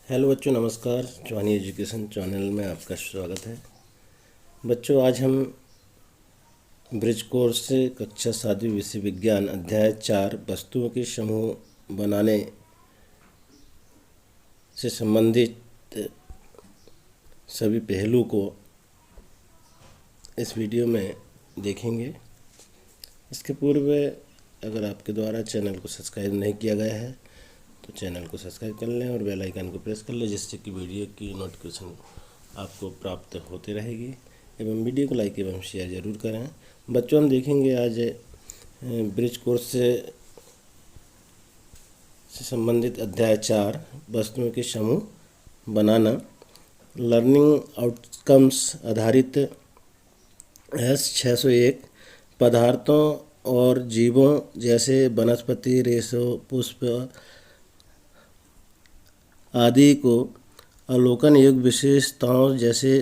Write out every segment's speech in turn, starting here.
Hello बच्चों, नमस्कार। चौहानी education channel में आपका स्वागत है। बच्चों, आज हम ब्रिज कोर्स से कक्षा 7वीं विषय विज्ञान अध्याय 4 वस्तुओं के समूह बनाने से संबंधित सभी पहलू को इस वीडियो में देखेंगे। इसके पूर्व अगर आपके द्वारा चैनल को सब्सक्राइब नहीं किया गया है तो चैनल को सब्सक्राइब कर लें और बेल आइकन को प्रेस कर लें, जिससे कि वीडियो की नोटिफिकेशन आपको प्राप्त होती रहेगी। एवं वीडियो को लाइक एवं शेयर ज़रूर करें। बच्चों, हम देखेंगे आज ब्रिज कोर्स से संबंधित अध्याय 4 वस्तुओं के समूह बनाना, लर्निंग आउटकम्स आधारित S601 पदार्थों और जीवों जैसे वनस्पति, रेशों, पुष्प आदि को अवलोकन योग्य विशेषताओं जैसे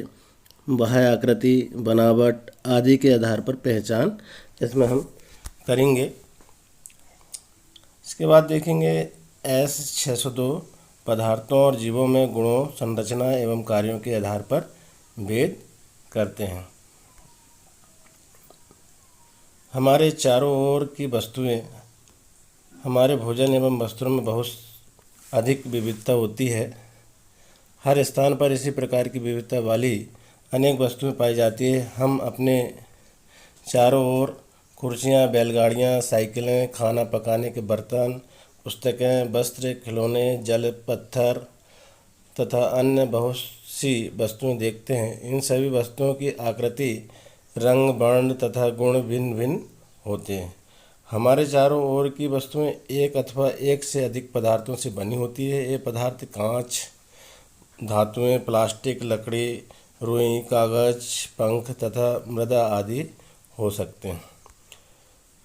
बाह्य आकृति, बनावट आदि के आधार पर पहचान इसमें हम करेंगे। इसके बाद देखेंगे S602 पदार्थों और जीवों में गुणों, संरचना एवं कार्यों के आधार पर भेद करते हैं। हमारे चारों ओर की वस्तुएं हमारे भोजन एवं वस्त्रों में बहुत अधिक विविधता होती है। हर स्थान पर इसी प्रकार की विविधता वाली अनेक वस्तुएं पाई जाती है। हम अपने चारों ओर कुर्सियां, बैलगाड़ियां, साइकिलें, खाना पकाने के बर्तन, पुस्तकें, वस्त्र, खिलौने, जल, पत्थर तथा अन्य बहुत सी वस्तुएं देखते हैं। इन सभी वस्तुओं की आकृति, रंग, वर्ण तथा गुण भिन्न भिन्न होते हैं। हमारे चारों ओर की वस्तुएं एक अथवा एक से अधिक पदार्थों से बनी होती है। ये पदार्थ कांच, धातुएं, प्लास्टिक, लकड़ी, रुई, कागज, पंख तथा मृदा आदि हो सकते हैं।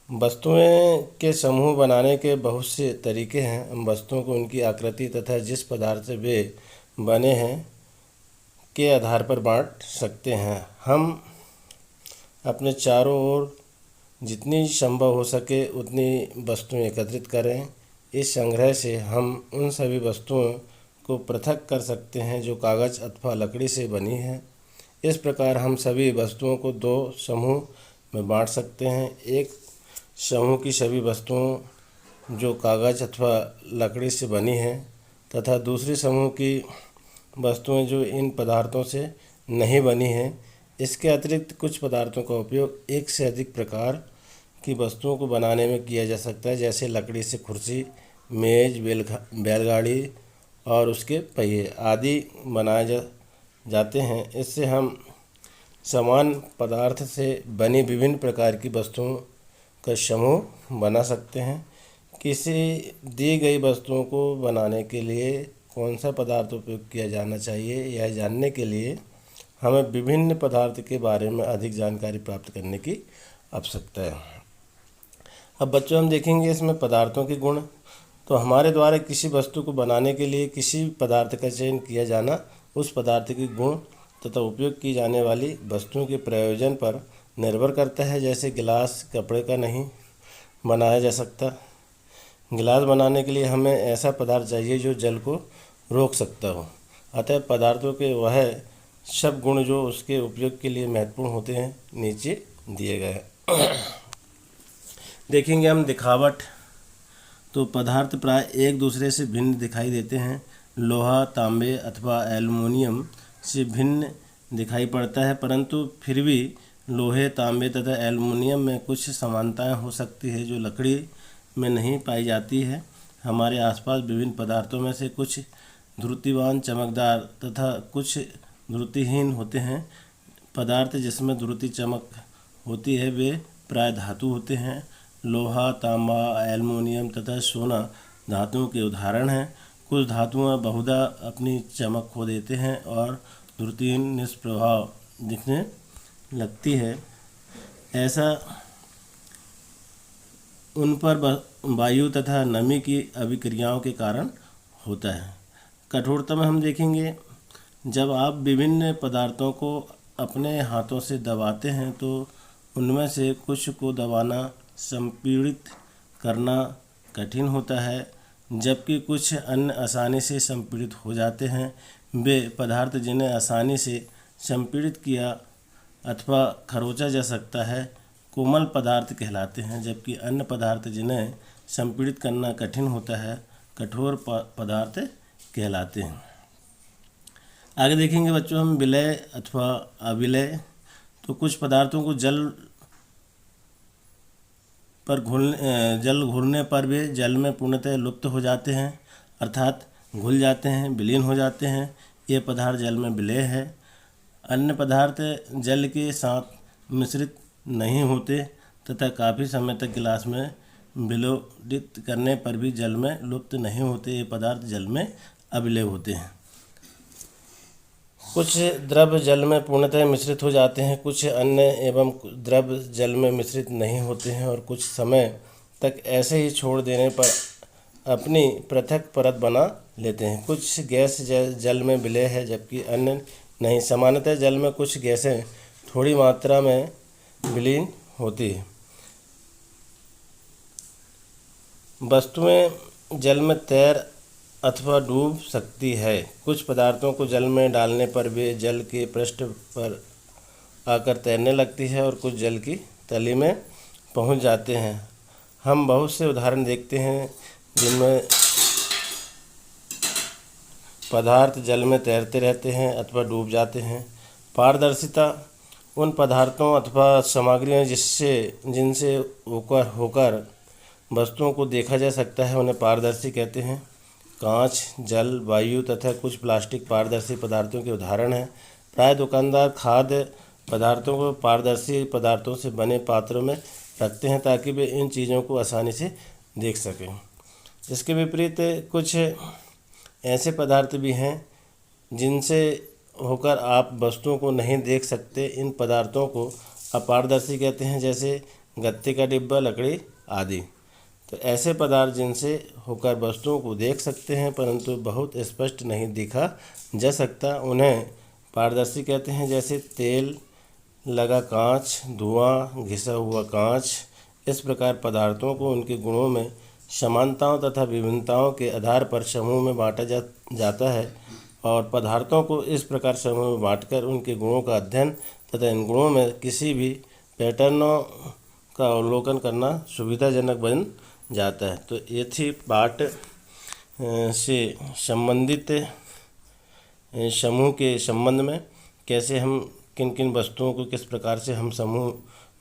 वस्तुएं के समूह बनाने के बहुत से तरीके हैं। हम वस्तुओं को उनकी आकृति तथा जिस पदार्थ से वे बने हैं के आधार पर बांट सकते हैं। हम अपने चारों ओर जितनी संभव हो सके उतनी वस्तुएं एकत्रित करें। इस संग्रह से हम उन सभी वस्तुओं को पृथक कर सकते हैं जो कागज अथवा लकड़ी से बनी है। इस प्रकार हम सभी वस्तुओं को दो समूह में बांट सकते हैं। एक समूह की सभी वस्तुओं जो कागज अथवा लकड़ी से बनी हैं तथा दूसरी समूह की वस्तुएं जो इन पदार्थों से नहीं बनी हैं। इसके अतिरिक्त कुछ पदार्थों का उपयोग एक से अधिक प्रकार की वस्तुओं को बनाने में किया जा सकता है, जैसे लकड़ी से कुर्सी, मेज, बैलगाड़ी और उसके पहिए आदि बनाए जाते हैं। इससे हम समान पदार्थ से बनी विभिन्न प्रकार की वस्तुओं का समूह बना सकते हैं। किसी दी गई वस्तुओं को बनाने के लिए कौन सा पदार्थ उपयोग किया जाना चाहिए, यह जानने के लिए हमें विभिन्न पदार्थ के बारे में अधिक जानकारी प्राप्त करने की आवश्यकता है। अब बच्चों, हम देखेंगे इसमें पदार्थों के गुण। तो हमारे द्वारा किसी वस्तु को बनाने के लिए किसी पदार्थ का चयन किया जाना उस पदार्थ के गुण तथा उपयोग की जाने वाली वस्तुओं के प्रयोजन पर निर्भर करता है। जैसे गिलास कपड़े का नहीं बनाया जा सकता। गिलास बनाने के लिए हमें ऐसा पदार्थ चाहिए जो जल को रोक सकता हो। अतः पदार्थों के वह सब गुण जो उसके उपयोग के लिए महत्वपूर्ण होते हैं नीचे दिए गए देखेंगे हम। दिखावट। तो पदार्थ प्राय एक दूसरे से भिन्न दिखाई देते हैं। लोहा, तांबे अथवा एल्युमिनियम से भिन्न दिखाई पड़ता है, परंतु फिर भी लोहे, तांबे तथा एल्युमिनियम में कुछ समानताएं हो सकती है जो लकड़ी में नहीं पाई जाती है। हमारे आसपास विभिन्न पदार्थों में से कुछ ध्रुतिवान, चमकदार तथा कुछ ध्रुतिहीन होते हैं। पदार्थ जिसमें ध्रुति चमक होती है वे प्राय धातु होते हैं। लोहा, तांबा, एल्युमिनियम तथा सोना धातुओं के उदाहरण हैं। कुछ धातुएं बहुधा अपनी चमक खो देते हैं और ध्रुतिहीन निष्प्रभाव दिखने लगती है। ऐसा उन पर वायु तथा नमी की अभिक्रियाओं के कारण होता है। कठोरता में हम देखेंगे, जब आप विभिन्न पदार्थों को अपने हाथों से दबाते हैं तो उनमें से कुछ को दबाना, संपीड़ित करना कठिन होता है। जबकि कुछ अन्य आसानी से संपीड़ित हो जाते हैं। वे पदार्थ जिन्हें आसानी से संपीड़ित किया अथवा खरोंचा जा सकता है कोमल पदार्थ कहलाते हैं, जबकि अन्य पदार्थ जिन्हें संपीड़ित करना कठिन होता है कठोर पदार्थ कहलाते हैं। आगे देखेंगे बच्चों हम विलय अथवा अविलय। तो कुछ पदार्थों को जल घुलने पर वे जल में पूर्णतः लुप्त हो जाते हैं, अर्थात घुल जाते हैं, विलीन हो जाते हैं। ये पदार्थ जल में विलय है। अन्य पदार्थ जल के साथ मिश्रित नहीं होते तथा काफ़ी समय तक गिलास में विलोडित करने पर भी जल में लुप्त नहीं होते। ये पदार्थ जल में अविलय होते हैं। कुछ द्रव जल में पूर्णतः मिश्रित हो जाते हैं, कुछ अन्य एवं द्रव जल में मिश्रित नहीं होते हैं और कुछ समय तक ऐसे ही छोड़ देने पर अपनी पृथक परत बना लेते हैं। कुछ गैस जल में विलय है जबकि अन्य नहीं। सामान्यतः जल में कुछ गैसें थोड़ी मात्रा में विलीन होती है। वस्तुएं जल में तैर अथवा डूब सकती है। कुछ पदार्थों को जल में डालने पर वे जल के पृष्ठ पर आकर तैरने लगती है और कुछ जल की तली में पहुंच जाते हैं। हम बहुत से उदाहरण देखते हैं जिनमें पदार्थ जल में तैरते रहते हैं अथवा डूब जाते हैं। पारदर्शिता उन पदार्थों अथवा सामग्रियों जिनसे होकर वस्तुओं को देखा जा सकता है उन्हें पारदर्शी कहते हैं। कांच, जल, वायु तथा कुछ प्लास्टिक पारदर्शी पदार्थों के उदाहरण हैं। प्राय दुकानदार खाद्य पदार्थों को पारदर्शी पदार्थों से बने पात्रों में रखते हैं ताकि वे इन चीज़ों को आसानी से देख सकें। इसके विपरीत कुछ ऐसे पदार्थ भी हैं जिनसे होकर आप वस्तुओं को नहीं देख सकते। इन पदार्थों को अपारदर्शी कहते हैं, जैसे गत्ते का डिब्बा, लकड़ी आदि। तो ऐसे पदार्थ जिनसे होकर वस्तुओं को देख सकते हैं परंतु बहुत स्पष्ट नहीं दिखा जा सकता उन्हें पारदर्शी कहते हैं, जैसे तेल लगा कांच, धुआं, घिसा हुआ कांच। इस प्रकार पदार्थों को उनके गुणों में समानताओं तथा विभिन्नताओं के आधार पर समूह में बांटा जाता है और पदार्थों को इस प्रकार समूह में बांटकर उनके गुणों का अध्ययन तथा इन गुणों में किसी भी पैटर्नों का अवलोकन करना सुविधाजनक बन जाता है। तो ये थी पाठ से संबंधित समूह के संबंध में कैसे हम किन किन वस्तुओं को किस प्रकार से हम समूह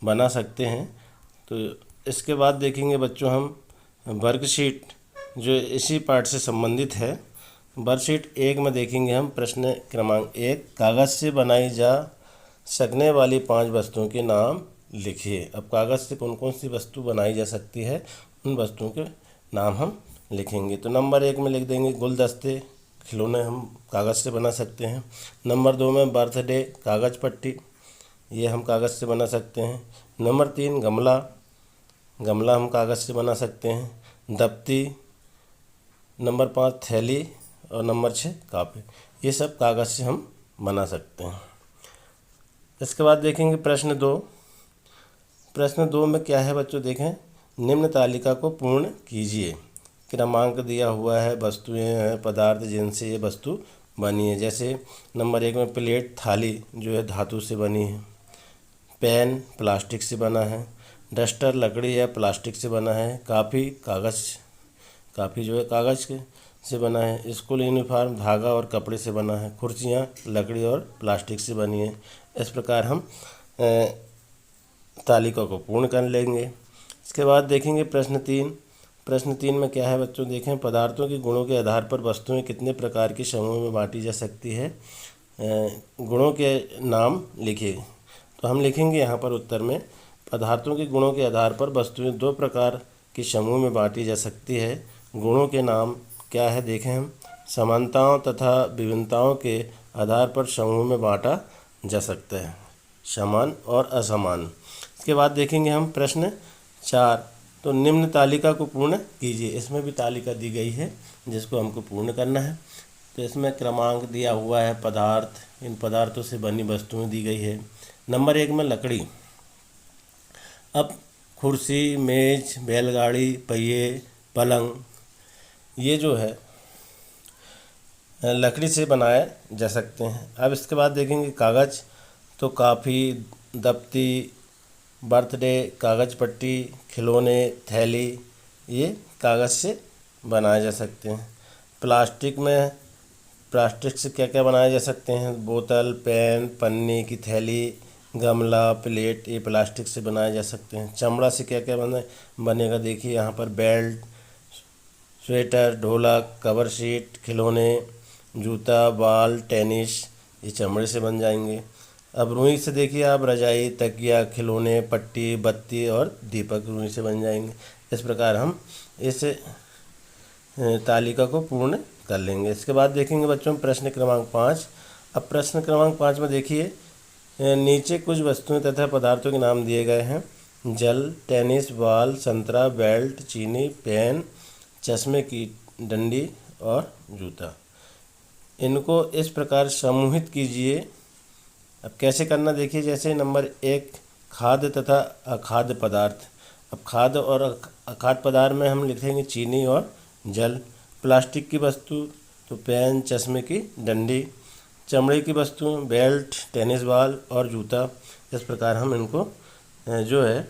बना सकते हैं। तो इसके बाद देखेंगे बच्चों हम वर्कशीट जो इसी पाठ से संबंधित है। वर्कशीट 1 में देखेंगे हम प्रश्न क्रमांक 1, कागज़ से बनाई जा सकने वाली 5 वस्तुओं के नाम लिखिए। अब कागज़ से कौन कौन सी वस्तु बनाई जा सकती है उन वस्तुओं के नाम हम लिखेंगे। तो नंबर 1 में लिख देंगे गुलदस्ते, खिलौने हम कागज़ से बना सकते हैं। नंबर 2 में बर्थडे, कागज़ पट्टी, ये हम कागज़ से बना सकते हैं। नंबर 3 गमला, गमला हम कागज़ से बना सकते हैं। दफ्ती, नंबर 5 थैली और नंबर 6 कापी, ये सब कागज़ से हम बना सकते हैं। इसके बाद देखेंगे प्रश्न 2। प्रश्न 2 में क्या है बच्चों, देखें, निम्न तालिका को पूर्ण कीजिए। क्रमांक दिया हुआ है, वस्तुएं हैं, पदार्थ जिनसे ये वस्तु बनी है। जैसे नंबर 1 में प्लेट, थाली जो है धातु से बनी है। पेन प्लास्टिक से बना है। डस्टर लकड़ी या प्लास्टिक से बना है। काफ़ी कागज़, काफ़ी जो है कागज़ के से बना है। स्कूल यूनिफॉर्म धागा और कपड़े से बना है। कुर्सियाँ लकड़ी और प्लास्टिक से बनी है। इस प्रकार हम तालिका को पूर्ण कर लेंगे। इसके बाद देखेंगे प्रश्न 3। प्रश्न 3 में क्या है बच्चों, देखें, पदार्थों के गुणों के आधार पर वस्तुएं कितने प्रकार के समूह में बांटी जा सकती है। गुणों के नाम लिखिए। तो हम लिखेंगे यहाँ पर उत्तर में, पदार्थों के गुणों के आधार पर वस्तुएं 2 प्रकार के समूह में बांटी जा सकती है। गुणों के नाम क्या है, देखें हम, समानताओं तथा विभिन्नताओं के आधार पर समूह में बांटा जा सकता है, समान और असमान। इसके बाद देखेंगे हम प्रश्न 4। तो निम्न तालिका को पूर्ण कीजिए। इसमें भी तालिका दी गई है जिसको हमको पूर्ण करना है। तो इसमें क्रमांक दिया हुआ है, पदार्थ, इन पदार्थों से बनी वस्तुएं दी गई है। नंबर 1 में लकड़ी। अब कुर्सी, मेज, बैलगाड़ी, पहिए, पलंग, ये जो है लकड़ी से बनाए जा सकते हैं। अब इसके बाद देखेंगे कागज़, तो काफ़ी, दफ्ती, बर्थडे, कागज़ पट्टी, खिलौने, थैली, ये कागज़ से बनाए जा सकते हैं। प्लास्टिक में, प्लास्टिक से क्या क्या बनाए जा सकते हैं, बोतल, पेन, पन्नी की थैली, गमला, प्लेट, ये प्लास्टिक से बनाए जा सकते हैं। चमड़ा से क्या क्या बनेगा, देखिए यहाँ पर बेल्ट, स्वेटर, ढोलक, कवर शीट, खिलौने, जूता, बॉल, टेनिस, ये चमड़े से बन जाएंगे। अब रुई से देखिए आप रजाई, तकिया, खिलौने, पट्टी, बत्ती और दीपक रुई से बन जाएंगे। इस प्रकार हम इस तालिका को पूर्ण कर लेंगे। इसके बाद देखेंगे बच्चों प्रश्न क्रमांक 5। अब प्रश्न क्रमांक 5 में देखिए नीचे कुछ वस्तुएं तथा पदार्थों के नाम दिए गए हैं। जल, टेनिस बॉल, संतरा, बेल्ट, चीनी, पेन, चश्मे की डंडी और जूता। इनको इस प्रकार समूहित कीजिए। अब कैसे करना देखिए, जैसे नंबर 1 खाद्य तथा अखाद्य पदार्थ। अब खाद्य और अखाद्य पदार्थ में हम लिखेंगे चीनी और जल। प्लास्टिक की वस्तु तो पेन, चश्मे की डंडी। चमड़े की वस्तु बेल्ट, टेनिस बॉल और जूता। इस प्रकार हम इनको जो है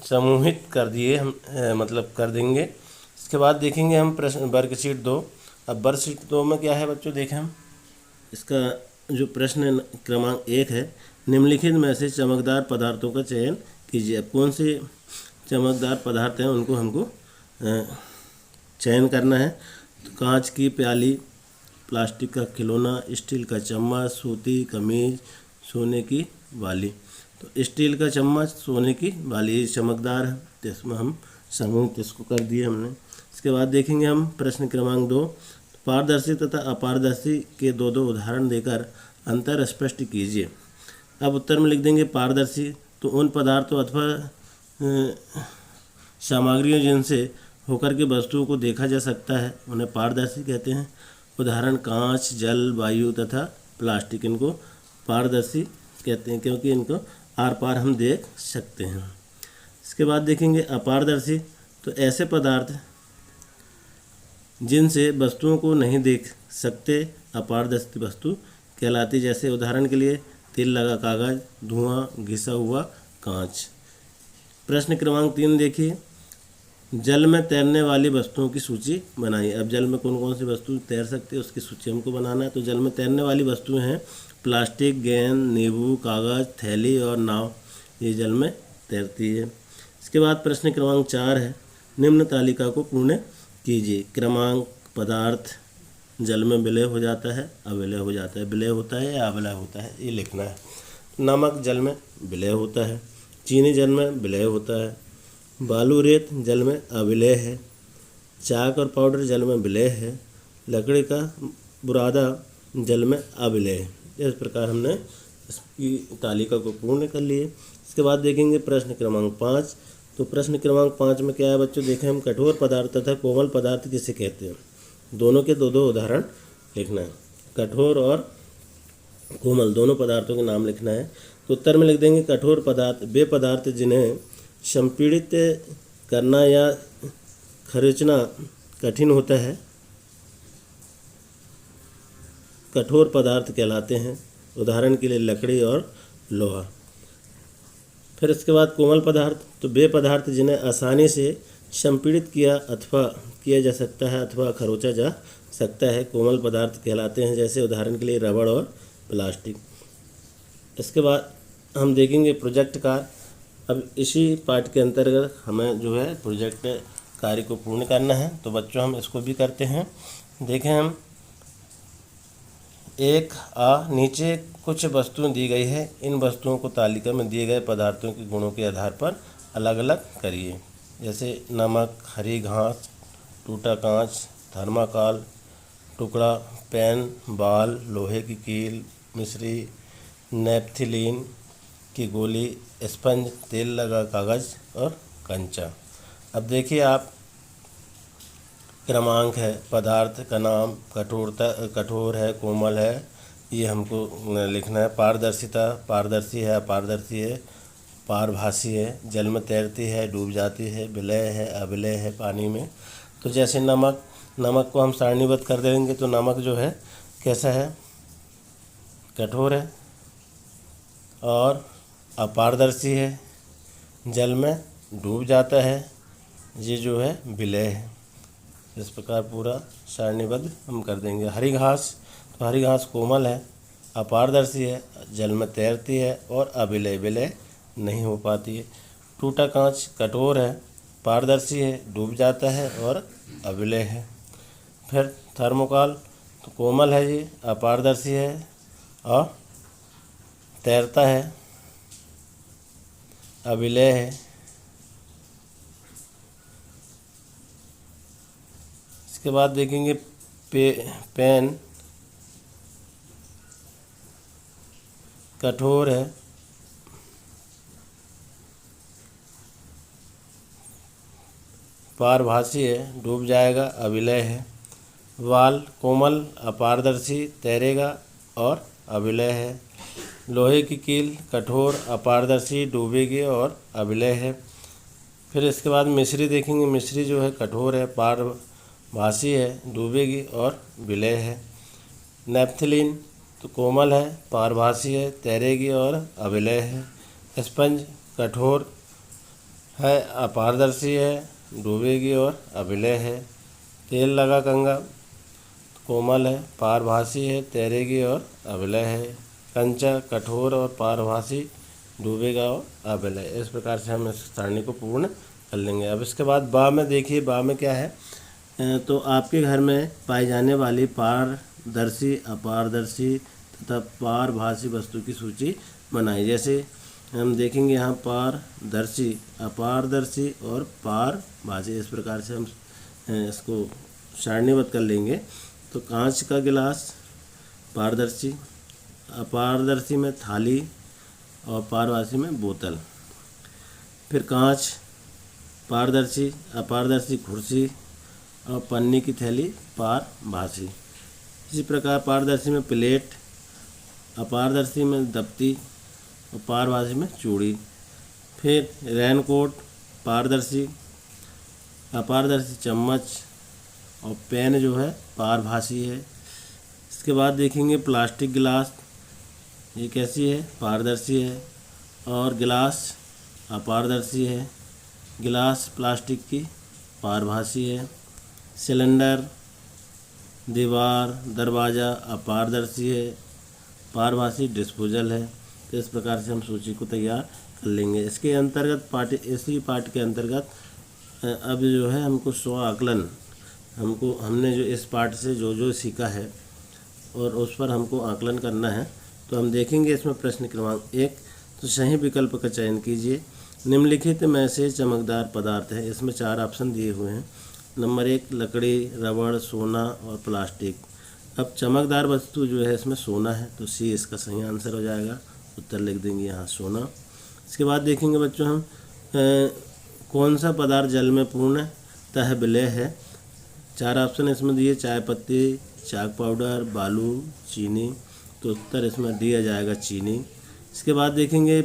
समूहित कर दिए, हम मतलब कर देंगे। इसके बाद देखेंगे हम प्रश्न वर्कशीट 2। अब वर्कशीट 2 में क्या है बच्चों, देखें हम इसका जो प्रश्न क्रमांक 1 है, निम्नलिखित में से चमकदार पदार्थों का चयन कीजिए। अब कौन से चमकदार पदार्थ हैं उनको हमको चयन करना है। तो कांच की प्याली, प्लास्टिक का खिलौना, स्टील का चम्मच, सूती कमीज, सोने की बाली। तो स्टील का चम्मच, सोने की बाली, ये चमकदार है, तो इसमें हम समूहित इसको कर दिए हमने। इसके बाद देखेंगे हम प्रश्न क्रमांक 2। पारदर्शी तथा अपारदर्शी के दो दो उदाहरण देकर अंतर स्पष्ट कीजिए। अब उत्तर में लिख देंगे पारदर्शी तो उन पदार्थों अथवा सामग्रियों जिनसे होकर के वस्तुओं को देखा जा सकता है उन्हें पारदर्शी कहते हैं। उदाहरण कांच, जल, वायु तथा प्लास्टिक, इनको पारदर्शी कहते हैं क्योंकि इनको आर पार हम देख सकते हैं। इसके बाद देखेंगे अपारदर्शी तो ऐसे पदार्थ जिनसे वस्तुओं को नहीं देख सकते अपारदर्शी वस्तु कहलाती। जैसे उदाहरण के लिए तिल लगा कागज़, धुआं, घिसा हुआ कांच। प्रश्न क्रमांक 3 देखिए, जल में तैरने वाली वस्तुओं की सूची बनाइए। अब जल में कौन कौन सी वस्तु तैर सकती है उसकी सूची हमको बनाना है। तो जल में तैरने वाली वस्तुएं हैं प्लास्टिक, गेंद, नींबू, कागज़, थैली और नाव, ये जल में तैरती है। इसके बाद प्रश्न क्रमांक 4 है, निम्न तालिका को पूर्ण कीजिए। क्रमांक पदार्थ जल में विलय हो जाता है, अविलय हो जाता है, विलय होता है या अविलय होता है, ये लिखना है। नमक जल में विलय होता है, चीनी जल में विलय होता है, बालू रेत जल में अविलय है, चाक और पाउडर जल में विलय है, लकड़ी का बुरादा जल में अविलय है। इस प्रकार हमने इसकी तालिका को पूर्ण कर लिए। इसके बाद देखेंगे प्रश्न क्रमांक 5। तो प्रश्न क्रमांक 5 में क्या है बच्चों, देखें हम कठोर पदार्थ तथा कोमल पदार्थ किसे कहते हैं, दोनों के दो दो उदाहरण लिखना है। कठोर और कोमल दोनों पदार्थों के नाम लिखना है। तो उत्तर में लिख देंगे कठोर पदार्थ वे पदार्थ जिन्हें संपीड़ित करना या खरींचना कठिन होता है, कठोर पदार्थ कहलाते हैं। उदाहरण के लिए लकड़ी और लोहा। फिर इसके बाद कोमल पदार्थ तो वे पदार्थ जिन्हें आसानी से संपीड़ित किया जा सकता है अथवा खरोंचा जा सकता है, कोमल पदार्थ कहलाते हैं। जैसे उदाहरण के लिए रबड़ और प्लास्टिक। इसके बाद हम देखेंगे प्रोजेक्ट कार्य। अब इसी पाठ के अंतर्गत हमें जो है प्रोजेक्ट कार्य को पूर्ण करना है, तो बच्चों हम इसको भी करते हैं। देखें हम 1 नीचे कुछ वस्तुएं दी गई है, इन वस्तुओं को तालिका में दिए गए पदार्थों के गुणों के आधार पर अलग अलग करिए। जैसे नमक, हरी घास, टूटा कांच, थर्माकोल टुकड़ा, पेन, बाल, लोहे की कील, मिश्री, नेपथिलीन की गोली, स्पंज, तेल लगा कागज़ और कंचा। अब देखिए आप क्रमांक है, पदार्थ का नाम, कठोर है, कोमल है, ये हमको लिखना है। पारदर्शिता, पारदर्शी है, अपारदर्शी है, पारभासी है, जल में तैरती है, डूब जाती है, विलय है, अविलय है पानी में, तो जैसे नमक को हम सारणीबद्ध कर देंगे तो नमक जो है कैसा है, कठोर है और अपारदर्शी है, जल में डूब जाता है, ये जो है विलय है। इस प्रकार पूरा सारणीबद्ध हम कर देंगे। हरी घास, तो हरी घास कोमल है, अपारदर्शी है, जल में तैरती है और अविलय, विलय नहीं हो पाती है। टूटा कांच कठोर है, पारदर्शी है, डूब जाता है और अविलय है। फिर थर्मोकोल, तो कोमल है, ये अपारदर्शी है और तैरता है, अविलय है। इसके बाद देखेंगे पेन, कठोर है, पारभासी है, डूब जाएगा, अविलय है। वाल कोमल, अपारदर्शी, तैरेगा और अविलय है। लोहे की कील कठोर, अपारदर्शी, डूबेगी और अविलय है। फिर इसके बाद मिश्री देखेंगे। मिश्री जो है कठोर है, पारभासी है, डूबेगी और विलय है। नेपथलीन, तो कोमल है, पारभासी है, तैरेगी और अविलय है। स्पंज कठोर है, अपारदर्शी है, डूबेगी और अविलय है। तेल लगा कंगा, कोमल है, पारभासी है, तैरेगी और अविलय है। कंचा कठोर और पारभासी, डूबेगा और अविलय। इस प्रकार से हम इस सारणी को पूर्ण कर लेंगे। अब इसके बाद बा में देखिए, बा में क्या है, तो आपके घर में पाई जाने वाली पारदर्शी, अपारदर्शी तथा पारभासी वस्तु की सूची बनाई। जैसे हम देखेंगे यहाँ पारदर्शी, अपारदर्शी और पारभासी, इस प्रकार से हम इसको सारणीबद्ध कर लेंगे। तो कांच का गिलास पारदर्शी, अपारदर्शी में थाली और पारभासी में बोतल। फिर कांच पारदर्शी, अपारदर्शी कुर्सी और पन्नी की थैली पारभासी। इसी प्रकार पारदर्शी में प्लेट, अपारदर्शी में दफ्ती और पारभासी में चूड़ी। फिर रेनकोट पारदर्शी, अपारदर्शी चम्मच और पेन जो है पारभासी है। इसके बाद देखेंगे प्लास्टिक गिलास, ये कैसी है, पारदर्शी है और गिलास अपारदर्शी है। गिलास प्लास्टिक की पारभासी है। सिलेंडर, दीवार, दरवाज़ा अपारदर्शी है, पारभासी डिस्पोजल है। तो इस प्रकार से हम सूची को तैयार कर लेंगे। इसके अंतर्गत इसी पाठ के अंतर्गत अब जो है हमको स्व आकलन, हमने जो इस पाठ से जो जो सीखा है और उस पर हमको आकलन करना है। तो हम देखेंगे इसमें प्रश्न क्रमांक 1, तो सही विकल्प का चयन कीजिए। निम्नलिखित में से चमकदार पदार्थ है, इसमें 4 ऑप्शन दिए हुए हैं। नंबर 1 लकड़ी, रबड़, सोना और प्लास्टिक। अब चमकदार वस्तु जो है इसमें सोना है, तो सी इसका सही आंसर हो जाएगा। उत्तर लिख देंगे यहाँ सोना। इसके बाद देखेंगे बच्चों हम कौन सा पदार्थ जल में पूर्णतः विलय है। 4 ऑप्शन इसमें दिए, चाय पत्ती, चाक पाउडर, बालू, चीनी। तो उत्तर इसमें दिया जाएगा चीनी। इसके बाद देखेंगे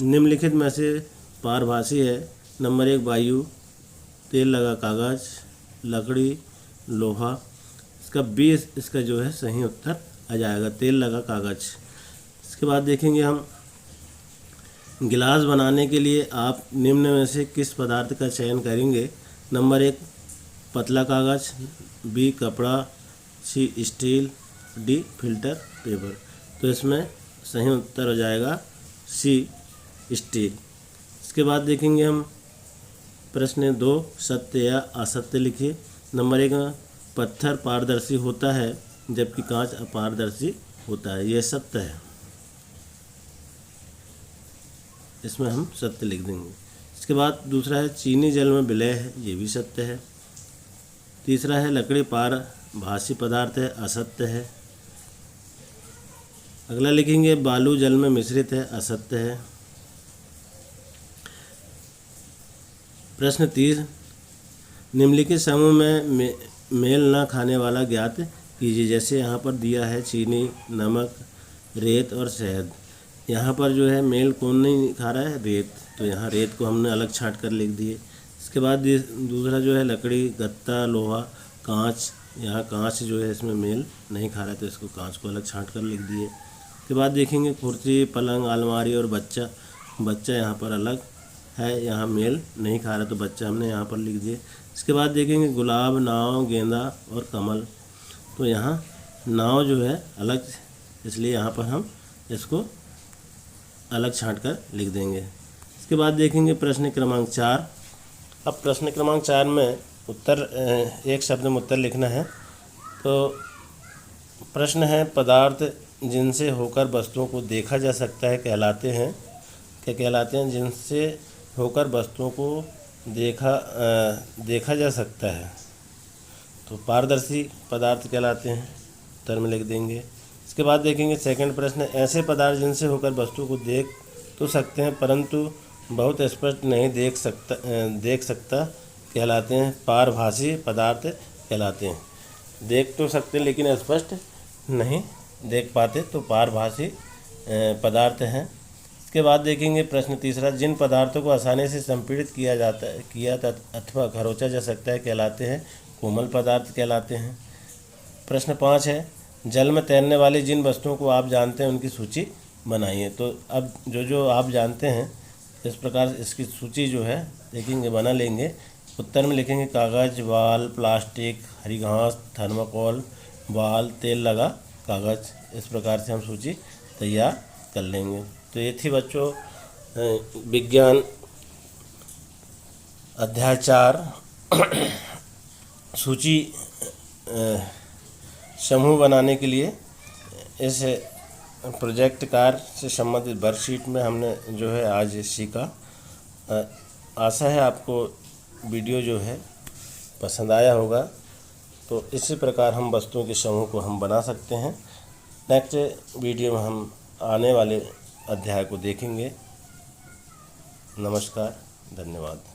निम्नलिखित में से पारभासी है। नंबर 1 वायु, तेल लगा कागज़, लकड़ी, लोहा। इसका 20 इसका जो है सही उत्तर आ जाएगा, तेल लगा कागज़। इसके बाद देखेंगे हम गिलास बनाने के लिए आप निम्न में से किस पदार्थ का चयन करेंगे। नंबर 1 पतला कागज़, बी कपड़ा, सी स्टील, डी फिल्टर पेपर। तो इसमें सही उत्तर हो जाएगा सी स्टील। इसके बाद देखेंगे हम प्रश्न 2 सत्य या असत्य लिखिए। नंबर 1 पत्थर पारदर्शी होता है जबकि कांच अपारदर्शी होता है, यह सत्य है, इसमें हम सत्य लिख देंगे। इसके बाद दूसरा है चीनी जल में विलय है, ये भी सत्य है। तीसरा है लकड़ी पारभासी पदार्थ है, असत्य है। अगला लिखेंगे बालू जल में मिश्रित है, असत्य है। प्रश्न 3 निम्नलिखित समूह में मेल न खाने वाला ज्ञात कीजिए। जैसे यहाँ पर दिया है चीनी, नमक, रेत और शहद। यहाँ पर जो है मेल कौन नहीं खा रहा है, रेत। तो यहाँ रेत को हमने अलग छांट कर लिख दिए। इसके इसके बाद ये दूसरा जो है लकड़ी, गत्ता, लोहा, कांच। यहाँ कांच जो है इसमें मेल नहीं खा रहा है तो इसको कांच को अलग छांट कर लिख दिए। इसके बाद देखेंगे कुर्सी, पलंग, अलमारी और बच्चा। बच्चा यहाँ पर अलग है, यहाँ मेल नहीं खा रहा तो बच्चा हमने यहाँ पर लिख दिए। इसके बाद देखेंगे गुलाब, नाव, गेंदा और कमल। तो यहाँ नाव जो है अलग, इसलिए यहाँ पर हम इसको अलग छांट कर लिख देंगे। इसके बाद देखेंगे प्रश्न क्रमांक 4। अब प्रश्न क्रमांक 4 में उत्तर एक शब्द में उत्तर लिखना है। तो प्रश्न है, पदार्थ जिनसे होकर वस्तुओं को देखा जा सकता है कहलाते हैं, क्या कहलाते हैं? जिनसे होकर वस्तुओं को देखा जा सकता है तो पारदर्शी पदार्थ कहलाते हैं, उत्तर में लिख देंगे। इसके बाद देखेंगे सेकंड प्रश्न, ऐसे पदार्थ जिनसे होकर वस्तु को देख तो सकते हैं परंतु बहुत स्पष्ट नहीं देख सकता कहलाते हैं, पारभासी पदार्थ कहलाते हैं। देख तो सकते हैं लेकिन स्पष्ट नहीं देख पाते तो पारभासी पदार्थ हैं। इसके बाद देखेंगे प्रश्न तीसरा, जिन पदार्थों को आसानी से संपीड़ित किया अथवा खरोचा जा सकता है कहलाते हैं, कोमल पदार्थ कहलाते हैं। प्रश्न 5 है, जल में तैरने वाली जिन वस्तुओं को आप जानते हैं उनकी सूची बनाइए। तो अब जो आप जानते हैं इस प्रकार इसकी सूची जो है देखेंगे, बना लेंगे। उत्तर में लिखेंगे कागज़, बाल, प्लास्टिक, हरी घास, थर्माकोल, बाल, तेल लगा कागज़। इस प्रकार से हम सूची तैयार कर लेंगे। तो ये थी बच्चों विज्ञान अध्याय 4 सूची समूह बनाने के लिए। इस प्रोजेक्ट कार्य से संबंधित वर्कशीट में हमने जो है आज सीखा। आशा है आपको वीडियो जो है पसंद आया होगा। तो इसी प्रकार हम वस्तुओं के समूह को हम बना सकते हैं। नेक्स्ट वीडियो में हम आने वाले अध्याय को देखेंगे। नमस्कार, धन्यवाद।